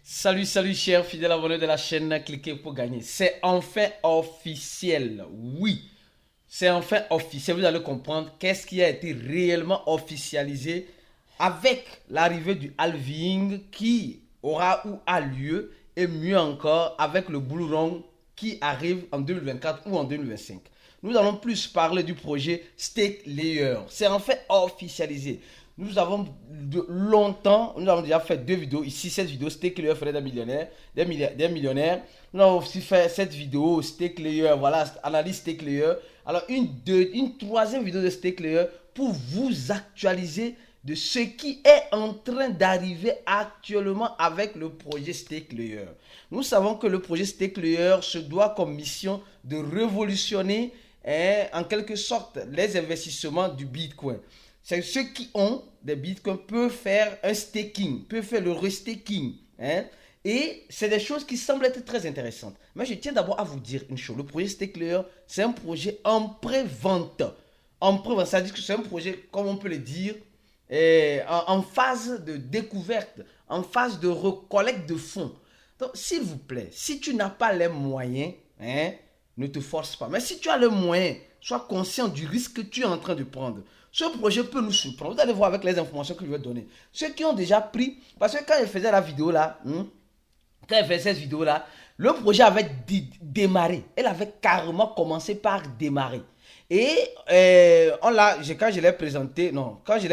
Salut, salut, chers fidèles abonnés de la chaîne, cliquez pour gagner. C'est enfin officiel, oui. C'est enfin officiel, vous allez comprendre qu'est-ce qui a été réellement officialisé avec l'arrivée du halving qui aura ou a lieu, et mieux encore avec le Bull Run qui arrive en 2024 ou en 2025. Nous allons plus parler du projet Stake Layer. C'est enfin officialisé. Nous avons déjà fait deux vidéos. Ici, cette vidéo, Stake Layer ferait des millionnaires, des millionnaires. Nous avons aussi fait cette vidéo, Stake Layer, voilà, analyse Stake Layer. Alors, une troisième vidéo de Stake Layer pour vous actualiser de ce qui est en train d'arriver actuellement avec le projet Stake Layer. Nous savons que le projet Stake Layer se doit comme mission de révolutionner en quelque sorte les investissements du Bitcoin. C'est ceux qui ont des bitcoins peuvent faire un staking, peuvent faire le restaking. Et c'est des choses qui semblent être très intéressantes. Mais je tiens d'abord à vous dire une chose. Le projet Stake Layer, c'est un projet en pré-vente. En pré-vente, ça veut dire que c'est un projet, comme on peut le dire, en phase de découverte, en phase de recollecte de fonds. Donc, s'il vous plaît, si tu n'as pas les moyens, ne te force pas. Mais si tu as les moyens, sois conscient du risque que tu es en train de prendre. Ce projet peut nous surprendre. Vous allez voir avec les informations que je vais donner. Ceux qui ont déjà pris, parce que quand je faisais la vidéo là, quand je faisais cette vidéo là, le projet avait démarré. Elle avait carrément commencé par démarrer. Et quand je l'ai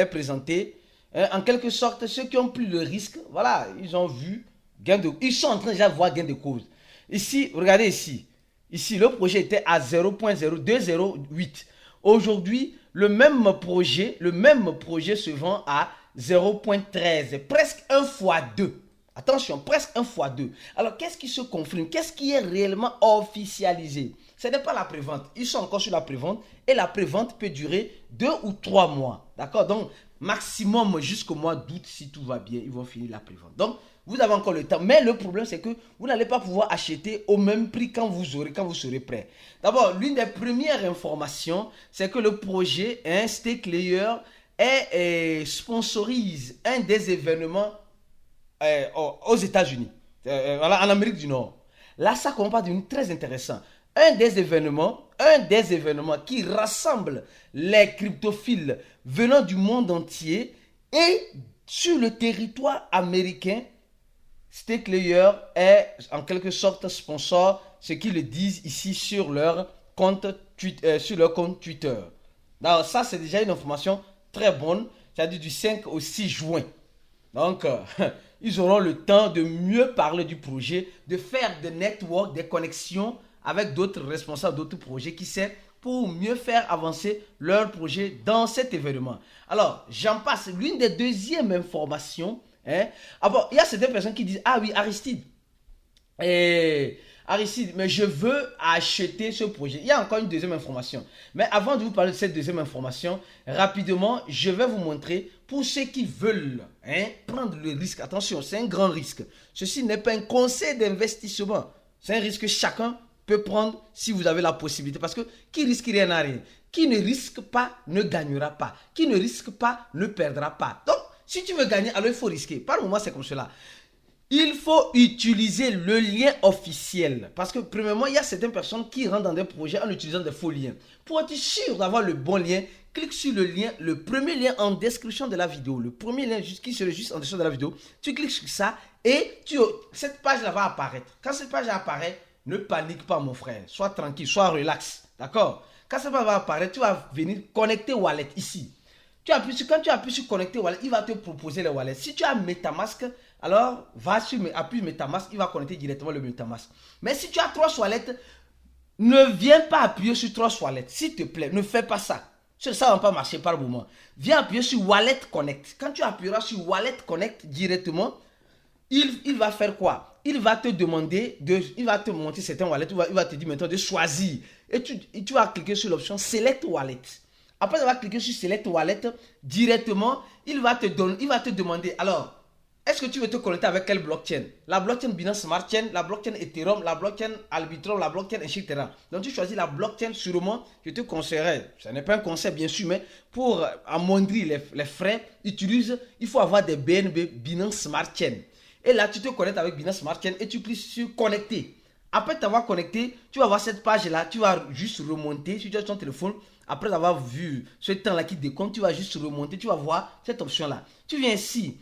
présenté, en quelque sorte, ceux qui ont pris le risque, voilà, ils ont vu ils sont en train déjà de voir gain de cause. Ici, regardez ici. Ici, le projet était à 0.0208. Aujourd'hui, le même projet se vend à 0.13, presque 1 fois 2. Attention, presque 1 fois 2. Alors, qu'est-ce qui se confirme? Qu'est-ce qui est réellement officialisé? Ce n'est pas la prévente. Ils sont encore sur la prévente et la prévente peut durer 2 ou 3 mois. D'accord? Donc, maximum jusqu'au mois d'août, si tout va bien, ils vont finir la prévente. Donc, vous avez encore le temps. Mais le problème, c'est que vous n'allez pas pouvoir acheter au même prix quand vous serez prêt. D'abord, l'une des premières informations, c'est que le projet, Stake Layer, sponsorise un des événements aux États-Unis, voilà, en Amérique du Nord. Là, ça commence à devenir très intéressant. Un des événements qui rassemble les cryptophiles venant du monde entier et sur le territoire américain. Stake Layer est en quelque sorte sponsor, ce qu'ils le disent ici sur leur compte Twitter. Alors ça, c'est déjà une information très bonne, c'est-à-dire du 5 au 6 juin. Donc, ils auront le temps de mieux parler du projet, de faire des networks, des connexions avec d'autres responsables d'autres projets, qui sait, pour mieux faire avancer leur projet dans cet événement. Alors, j'en passe. L'une des deuxièmes informations, il y a certaines personnes qui disent, ah oui, Aristide, mais je veux acheter ce projet. Il y a encore une deuxième information. Mais avant de vous parler de cette deuxième information, rapidement, je vais vous montrer pour ceux qui veulent prendre le risque. Attention, c'est un grand risque. Ceci n'est pas un conseil d'investissement. C'est un risque que chacun peut prendre si vous avez la possibilité. Parce que qui risque rien n'a rien. Qui ne risque pas ne gagnera pas. Qui ne risque pas ne perdra pas. Donc, si tu veux gagner, alors il faut risquer. Par le moment, c'est comme cela. Il faut utiliser le lien officiel. Parce que, premièrement, il y a certaines personnes qui rentrent dans des projets en utilisant des faux liens. Pour être sûr d'avoir le bon lien, clique sur le lien, le premier lien en description de la vidéo. Le premier lien qui serait juste en description de la vidéo. Tu cliques sur ça et cette page-là va apparaître. Quand cette page apparaît, ne panique pas, mon frère. Sois tranquille, sois relax. D'accord? Quand cette page va apparaître, tu vas venir connecter Wallet ici. Quand tu appuies sur connecter Wallet, il va te proposer les wallets. Si tu as MetaMask, alors appuie MetaMask, il va connecter directement le MetaMask. Mais si tu as 3 wallets, ne viens pas appuyer sur 3 wallets. S'il te plaît, ne fais pas ça. Ça ne va pas marcher par le moment. Viens appuyer sur Wallet Connect. Quand tu appuieras sur Wallet Connect directement, il va faire quoi? Il va te demander, il va te montrer certains wallets, il va te dire maintenant de choisir. Et tu vas cliquer sur l'option Select Wallet. Après avoir cliqué sur Select Wallet, directement, il va te demander, alors, est-ce que tu veux te connecter avec quelle blockchain? La blockchain Binance Smart Chain, la blockchain Ethereum, la blockchain Arbitrum, la blockchain, etc. Donc, tu choisis la blockchain, sûrement, je te conseillerais, ce n'est pas un conseil bien sûr, mais pour amoindrir les frais, il faut avoir des BNB, Binance Smart Chain. Et là, tu te connectes avec Binance Smart Chain et tu cliques sur connecter. Après t'avoir connecté, tu vas voir cette page-là. Tu vas juste remonter sur ton téléphone. Après avoir vu ce temps-là qui décompte, tu vas juste remonter. Tu vas voir cette option-là. Tu viens ici,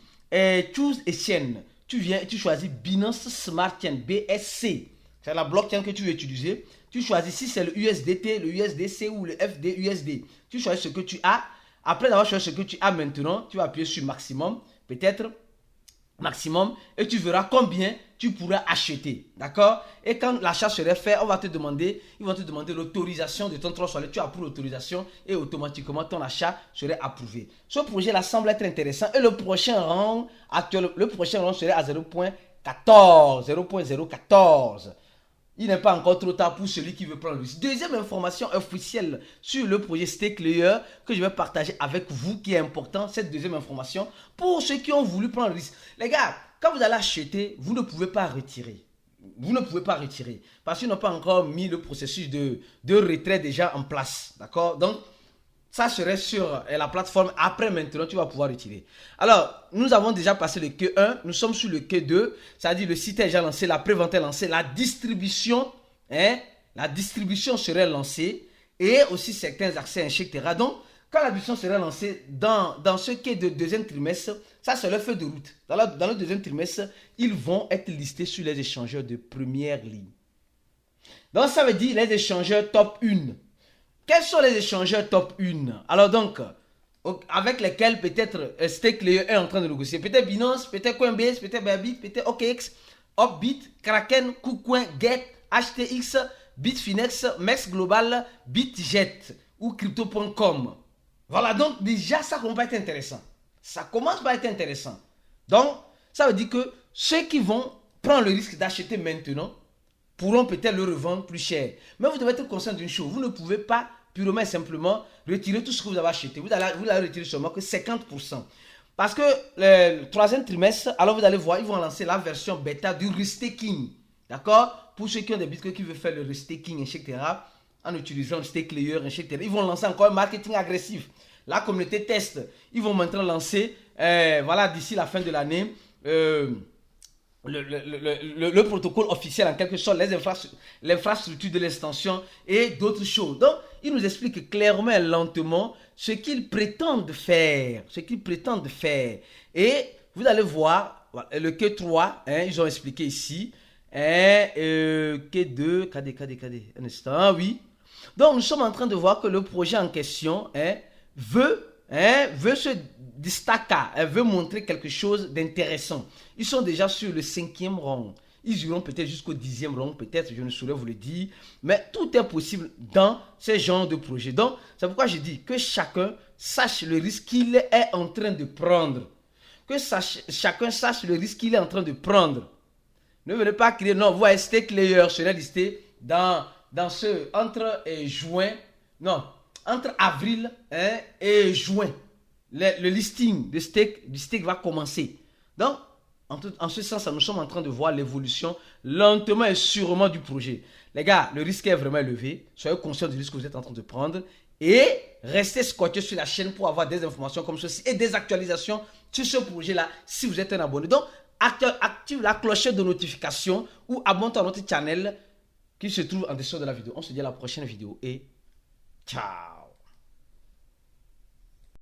Choose a Chain. Tu choisis Binance Smart Chain, BSC. C'est la blockchain que tu veux utiliser. Tu choisis si c'est le USDT, le USDC ou le FDUSD. Tu choisis ce que tu as. Après avoir choisi ce que tu as maintenant, tu vas appuyer sur maximum, peut-être maximum, et tu verras combien tu pourras acheter. D'accord? Et quand l'achat serait fait, ils vont te demander l'autorisation de ton Trust. Tu approuves l'autorisation et automatiquement ton achat serait approuvé. Ce projet-là semble être intéressant et le prochain rang serait à 0.14. 0.014. Il n'est pas encore trop tard pour celui qui veut prendre le risque. Deuxième information officielle sur le projet StakeLayer que je vais partager avec vous, qui est important, cette deuxième information, pour ceux qui ont voulu prendre le risque. Les gars, quand vous allez acheter, vous ne pouvez pas retirer. Vous ne pouvez pas retirer parce qu'ils n'ont pas encore mis le processus de retrait déjà en place. D'accord? Donc, ça serait sur la plateforme. Après, maintenant, tu vas pouvoir retirer. Alors, nous avons déjà passé le Q1. Nous sommes sur le Q2. C'est-à-dire le site est déjà lancé, la prévente est lancée, la distribution serait lancée et aussi certains accès, etc. Donc, quand la distribution serait lancée dans ce Q de deuxième trimestre, ça c'est le feu de route. Dans le deuxième trimestre, ils vont être listés sur les échangeurs de première ligne. Donc, ça veut dire les échangeurs top 1. Quels sont les échangeurs top 1? Alors donc, avec lesquels peut-être StakeLayer est en train de négocier. Peut-être Binance, peut-être Coinbase, peut-être Bybit, peut-être OKX, Upbit, Kraken, KuCoin, Get, HTX, Bitfinex, Mex Global, Bitjet ou Crypto.com. Voilà, donc déjà ça commence à être intéressant. Ça commence à être intéressant. Donc, ça veut dire que ceux qui vont prendre le risque d'acheter maintenant pourront peut-être le revendre plus cher. Mais vous devez être conscient d'une chose, vous ne pouvez pas purement et simplement retirer tout ce que vous avez acheté. Vous allez retirer seulement que 50%. Parce que le troisième trimestre, alors vous allez voir, ils vont lancer la version bêta du restaking. D'accord? Pour ceux qui ont des bitcoins qui veulent faire le restaking, etc., en utilisant le StakeLayer, etc., ils vont lancer encore un marketing agressif. La communauté teste. Ils vont maintenant lancer, voilà, d'ici la fin de l'année, le protocole officiel en quelque sorte, l'infrastructure de l'extension et d'autres choses. Donc, il nous explique clairement et lentement ce qu'ils prétendent faire. Et vous allez voir, le Q3, ils ont expliqué ici, Q2, KD, un instant, oui. Donc, nous sommes en train de voir que le projet en question veut se destaquer, veut montrer quelque chose d'intéressant. Ils sont déjà sur le 5e rang. Ils iront peut-être jusqu'au 10e rang, peut-être, je ne saurais vous le dire. Mais tout est possible dans ce genre de projet. Donc, c'est pourquoi je dis que chacun sache le risque qu'il est en train de prendre. Chacun sache le risque qu'il est en train de prendre. Ne venez pas crier, non, vous voyez, StakeLayer serait listé dans ce, entre avril et juin. Le listing du stake va commencer. Donc, en ce sens, nous sommes en train de voir l'évolution lentement et sûrement du projet. Les gars, le risque est vraiment élevé. Soyez conscients du risque que vous êtes en train de prendre. Et restez scotchés sur la chaîne pour avoir des informations comme ceci et des actualisations sur ce projet-là si vous êtes un abonné. Donc, active la clochette de notification ou abonne-toi à notre channel qui se trouve en dessous de la vidéo. On se dit à la prochaine vidéo et ciao.